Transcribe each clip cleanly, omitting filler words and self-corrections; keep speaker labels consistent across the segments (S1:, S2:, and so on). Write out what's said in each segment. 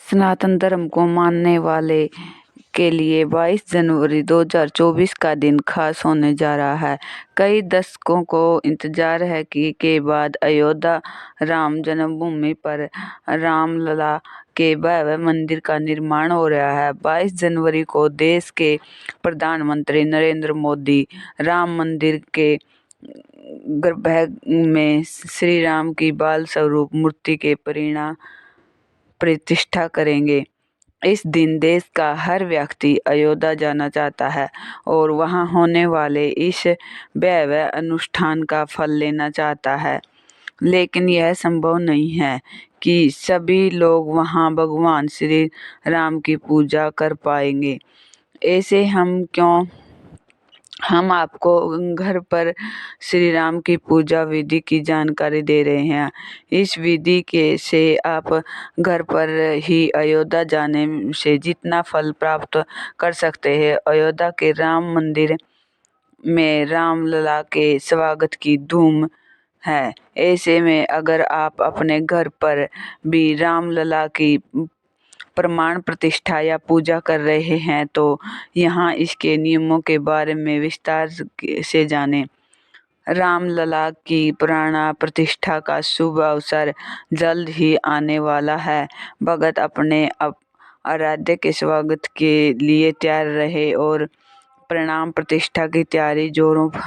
S1: सनातन धर्म को मानने वाले के लिए 22 जनवरी 2024 का दिन खास होने जा रहा है। कई दशकों को इंतजार है कि के बाद अयोध्या राम जन्मभूमि पर रामलला के भव्य मंदिर का निर्माण हो रहा है। 22 जनवरी को देश के प्रधानमंत्री नरेंद्र मोदी राम मंदिर के गर्भगृह में श्री राम की बाल स्वरूप मूर्ति के प्रतिष्ठा करेंगे। इस दिन देश का हर व्यक्ति अयोध्या जाना चाहता है और वहां होने वाले इस भव्य अनुष्ठान का फल लेना चाहता है, लेकिन यह संभव नहीं है कि सभी लोग वहां भगवान श्री राम की पूजा कर पाएंगे। ऐसे हम आपको घर पर श्री राम की पूजा विधि की जानकारी दे रहे हैं। इस विधि के से आप घर पर ही अयोध्या जाने से जितना फल प्राप्त कर सकते हैं। अयोध्या के राम मंदिर में रामलला के स्वागत की धूम है। ऐसे में अगर आप अपने घर पर भी रामलला की प्रमाण प्रतिष्ठा या पूजा कर रहे हैं तो यहाँ इसके नियमों के बारे में विस्तार से जानें। रामलला की प्राण प्रतिष्ठा का शुभ अवसर जल्द ही आने वाला है। भगत अपने आराध्य के स्वागत के लिए तैयार रहे और प्रणाम प्रतिष्ठा की तैयारी जोरों पर।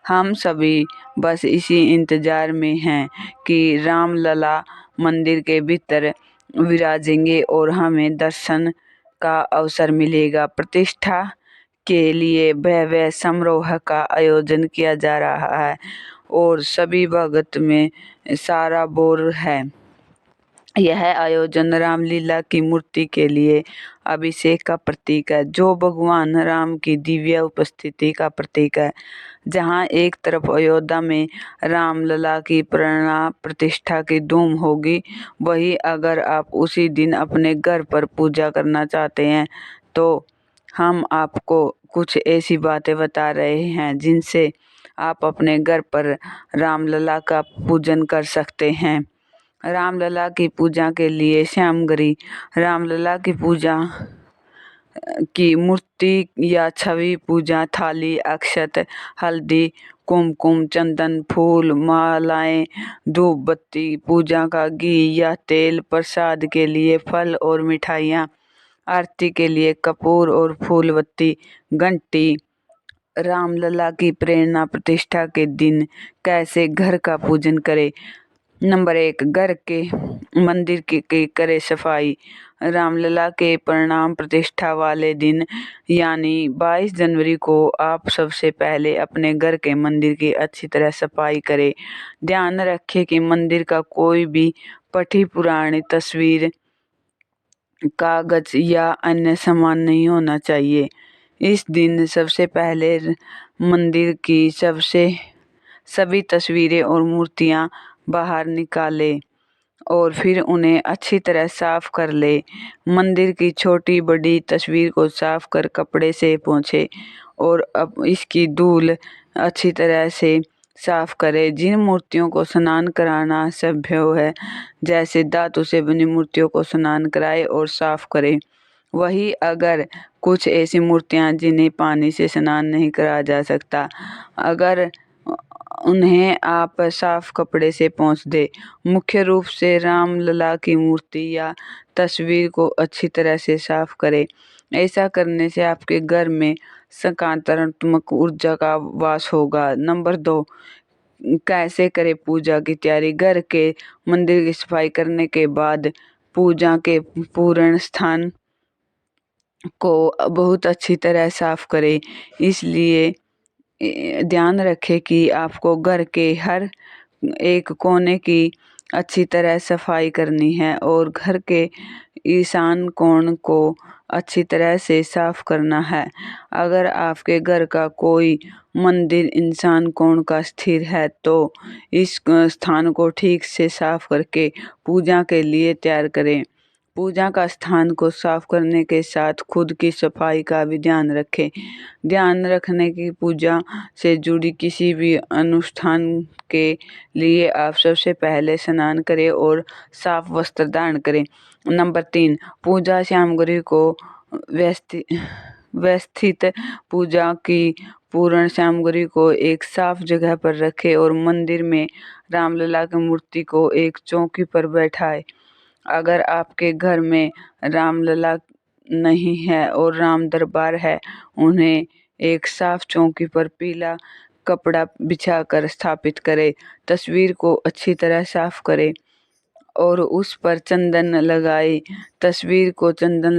S1: हम सभी बस इसी इंतजार में हैं कि रामलला मंदिर के भीतर विराजेंगे और हमें दर्शन का अवसर मिलेगा। प्रतिष्ठा के लिए भव्य समारोह का आयोजन किया जा रहा है और सभी भगत में सारा बोर है। यह आयोजन रामलीला की मूर्ति के लिए अभिषेक का प्रतीक है, जो भगवान राम की दिव्य उपस्थिति का प्रतीक है। जहां एक तरफ अयोध्या में रामलला की प्राण प्रतिष्ठा की धूम होगी, वहीं अगर आप उसी दिन अपने घर पर पूजा करना चाहते हैं तो हम आपको कुछ ऐसी बातें बता रहे हैं जिनसे आप अपने घर पर रामलला का पूजन कर सकते हैं। रामलला की पूजा के लिए सामग्री। रामलला की पूजा की मूर्ति या छवि, पूजा थाली, अक्षत, हल्दी, कुमकुम, चंदन, फूल, मालाएं, धूप बत्ती, पूजा का घी या तेल, प्रसाद के लिए फल और मिठाइयाँ, आरती के लिए कपूर और फूल बत्ती, घंटी। रामलला की प्रेरणा प्रतिष्ठा के दिन कैसे घर का पूजन करें। नंबर 1, घर के मंदिर की करे सफाई। रामलला के प्रणाम प्रतिष्ठा वाले दिन यानी 22 जनवरी को आप सबसे पहले अपने घर के मंदिर की अच्छी तरह सफाई करें। ध्यान रखें कि मंदिर का कोई भी फटी पुरानी तस्वीर, कागज या अन्य सामान नहीं होना चाहिए। इस दिन सबसे पहले मंदिर की सभी तस्वीरें और मूर्तियां बाहर निकालें और फिर उन्हें अच्छी तरह साफ कर ले। मंदिर की छोटी बड़ी तस्वीर को साफ कर कपड़े से पोंछे और अब इसकी धूल अच्छी तरह से साफ करें। जिन मूर्तियों को स्नान कराना सभ्य है, जैसे धातु से बनी मूर्तियों को स्नान कराएं और साफ करें। वही अगर कुछ ऐसी मूर्तियां जिन्हें पानी से स्नान नहीं कराया जा सकता, अगर उन्हें आप साफ कपड़े से पोंछ दे। मुख्य रूप से रामलला की मूर्ति या तस्वीर को अच्छी तरह से साफ करें। ऐसा करने से आपके घर में सकारात्मक ऊर्जा का वास होगा। नंबर 2, कैसे करें पूजा की तैयारी। घर के मंदिर की सफाई करने के बाद पूजा के पूर्ण स्थान को बहुत अच्छी तरह साफ करें। इसलिए ध्यान रखें कि आपको घर के हर एक कोने की अच्छी तरह सफाई करनी है और घर के ईशान कोण को अच्छी तरह से साफ करना है। अगर आपके घर का कोई मंदिर ईशान कोण का स्थिर है तो इस स्थान को ठीक से साफ करके पूजा के लिए तैयार करें। पूजा का स्थान को साफ करने के साथ खुद की सफाई का भी ध्यान रखें। ध्यान रखने की पूजा से जुड़ी किसी भी अनुष्ठान के लिए आप सबसे पहले स्नान करें और साफ वस्त्र धारण करें। नंबर 3, पूजा सामग्री को व्यवस्थित पूजा की पूर्ण सामग्री को एक साफ जगह पर रखें और मंदिर में रामलला की मूर्ति को एक चौकी पर बैठाएं। अगर आपके घर में रामलला नहीं है और राम दरबार है, उन्हें एक साफ चौकी पर पीला कपड़ा बिछाकर स्थापित करें। तस्वीर को अच्छी तरह साफ करें और उस पर चंदन लगाएं। तस्वीर को चंदन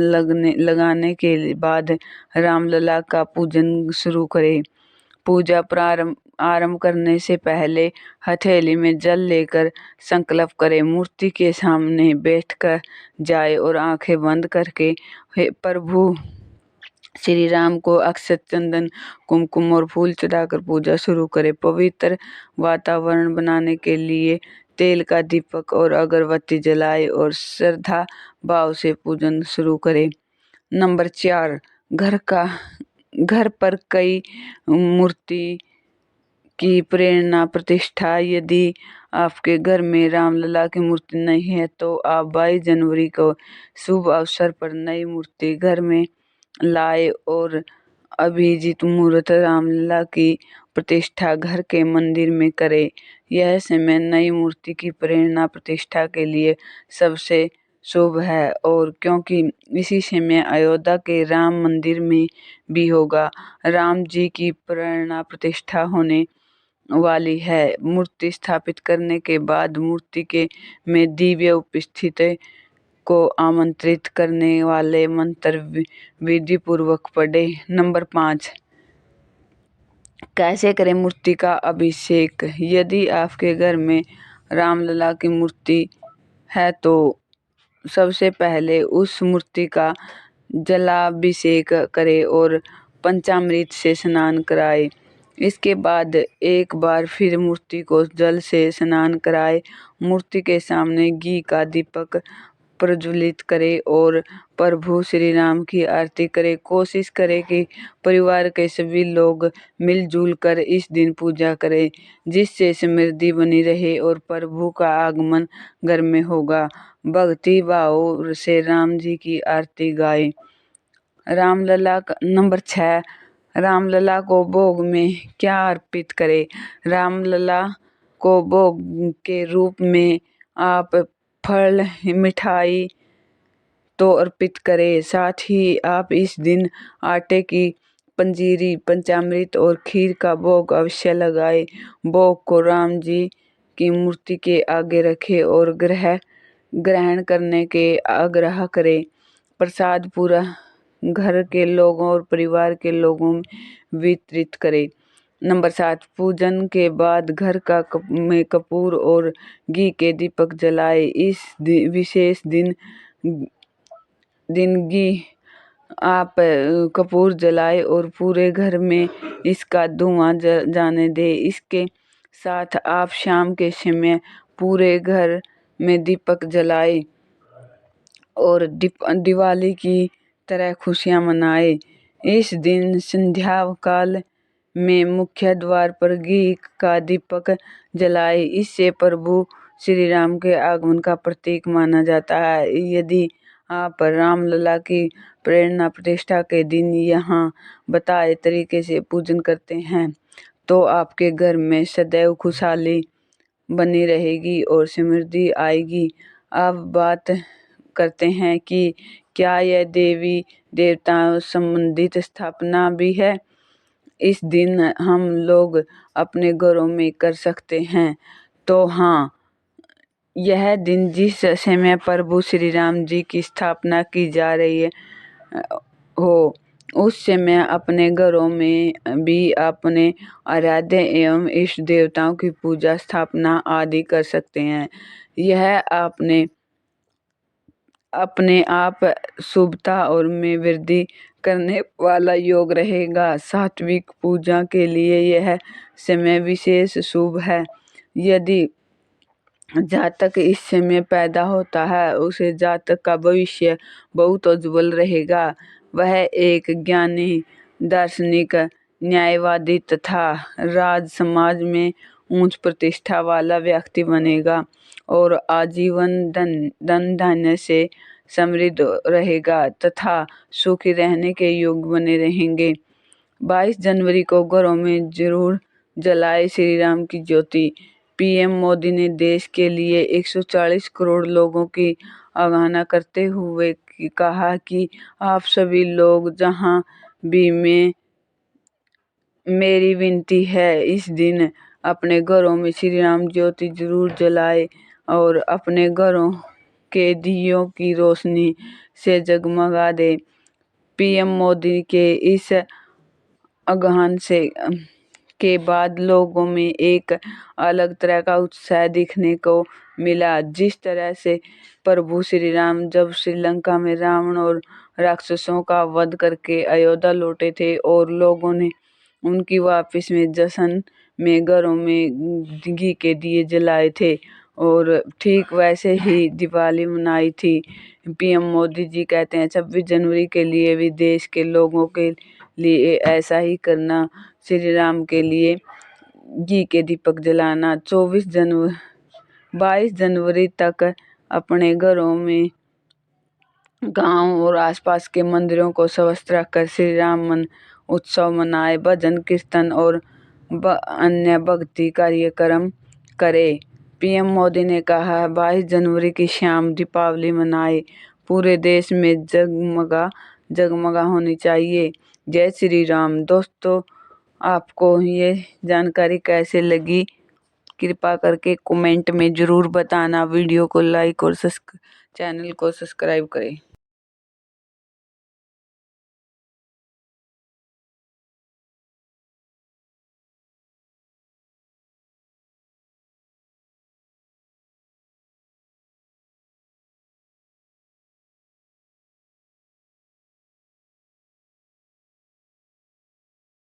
S1: लगाने के बाद रामलला का पूजन शुरू करें। पूजा आरंभ करने से पहले हथेली में जल लेकर संकल्प करें। मूर्ति के सामने बैठकर जाए और आंखें बंद करके हे प्रभु श्री राम को अक्षत, चंदन, कुमकुम और फूल चढ़ाकर पूजा शुरू करें। पवित्र वातावरण बनाने के लिए तेल का दीपक और अगरबत्ती जलाएं और श्रद्धा भाव से पूजन शुरू करें। नंबर 4, घर पर कई मूर्ति की प्रेरणा प्रतिष्ठा। यदि आपके घर में रामलला की मूर्ति नहीं है तो आप 22 जनवरी को शुभ अवसर पर नई मूर्ति घर में लाए और अभिजीत मुहूर्त रामलला की प्रतिष्ठा घर के मंदिर में करें। यह समय नई मूर्ति की प्रेरणा प्रतिष्ठा के लिए सबसे शुभ है और क्योंकि इसी समय अयोध्या के राम मंदिर में भी होगा। राम जी की प्रेरणा प्रतिष्ठा होने वाली है। मूर्ति स्थापित करने के बाद मूर्ति के में दिव्य उपस्थिति को आमंत्रित करने वाले मंत्र विधि पूर्वक पढ़े। नंबर 5, कैसे करें मूर्ति का अभिषेक। यदि आपके घर में रामलला की मूर्ति है तो सबसे पहले उस मूर्ति का जलाभिषेक करें और पंचामृत से स्नान कराएं। इसके बाद एक बार फिर मूर्ति को जल से स्नान कराएं। मूर्ति के सामने घी का दीपक प्रज्वलित करें और प्रभु श्री राम की आरती करें। कोशिश करें कि परिवार के सभी लोग मिलजुल कर इस दिन पूजा करें, जिससे समृद्धि बनी रहे और प्रभु का आगमन घर में होगा। भक्ति भाव से राम जी की आरती गाएं। नंबर 6, रामलला को भोग में क्या अर्पित करें। रामलला को भोग के रूप में आप फल, मिठाई तो अर्पित करें, साथ ही आप इस दिन आटे की पंजीरी, पंचामृत और खीर का भोग अवश्य लगाएं। भोग को राम जी की मूर्ति के आगे रखें और ग्रहण करने के आग्रह करें। प्रसाद पूरा घर के लोगों और परिवार के लोगों में वितरित करें। नंबर 7, पूजन के बाद घर में कपूर और घी के दीपक जलाएं। इस विशेष दिन घी आप कपूर जलाएं और पूरे घर में इसका धुआं जाने दें। इसके साथ आप शाम के समय पूरे घर में दीपक जलाएं और दिवाली की तरह खुशियां मनाएं। इस दिन संध्या काल में मुख्य द्वार पर घी का दीपक जलाएं। इससे प्रभु श्री राम के आगमन का प्रतीक माना जाता है। यदि आप रामलला की प्रेरणा प्रतिष्ठा के दिन यहाँ बताए तरीके से पूजन करते हैं तो आपके घर में सदैव खुशहाली बनी रहेगी और समृद्धि आएगी। अब बात करते हैं कि क्या यह देवी देवताओं संबंधित स्थापना भी है। इस दिन हम लोग अपने घरों में कर सकते हैं। तो हाँ, यह दिन जिस समय प्रभु श्री राम जी की स्थापना की जा रही है हो, उस समय अपने घरों में भी अपने आराध्य एवं इष्ट देवताओं की पूजा, स्थापना आदि कर सकते हैं। यह अपने आप शुभता और में वृद्धि करने वाला योग रहेगा। सात्विक पूजा के लिए यह समय विशेष शुभ है। यदि जातक इस समय पैदा होता है उसे जातक का भविष्य बहुत उज्जवल रहेगा। वह एक ज्ञानी, दार्शनिक, न्यायवादी तथा राज समाज में ऊंच प्रतिष्ठा वाला व्यक्ति बनेगा और आजीवन धन धान्य से समृद्ध रहेगा तथा सुखी रहने के योग्य बने रहेंगे। 22 जनवरी को घरों में जरूर जलाए श्री राम की ज्योति। पीएम मोदी ने देश के लिए 140 करोड़ लोगों की अवहेलना करते हुए कहा कि आप सभी लोग जहां भी मेरी विनती है इस दिन अपने घरों में श्री राम ज्योति जरूर जलाए और अपने घरों के दियों की रोशनी से जगमगा दे। पीएम मोदी के इस आह्वान से के बाद लोगों में एक अलग तरह का उत्साह दिखने को मिला। जिस तरह से प्रभु श्री राम जब श्रीलंका में रावण और राक्षसों का वध करके अयोध्या लौटे थे और लोगों ने उनकी वापस में जश्न में घरों में घी के दिए जलाए थे और ठीक वैसे ही दिवाली मनाई थी। पीएम मोदी जी कहते हैं 26 जनवरी के लिए भी देश के लोगों के लिए ऐसा ही करना, श्री राम के लिए घी के दीपक जलाना। 22 जनवरी तक अपने घरों में, गांव और आसपास के मंदिरों को स्वच्छ रखकर श्री राम उत्सव मनाए, भजन कीर्तन और अन्य भक्ति कार्यक्रम करें। पीएम मोदी ने कहा 22 जनवरी की शाम दीपावली मनाए, पूरे देश में जगमगा होनी चाहिए। जय श्री राम। दोस्तों, आपको ये जानकारी कैसे लगी कृपया करके कमेंट में ज़रूर बताना। वीडियो को लाइक और चैनल को सब्सक्राइब करें।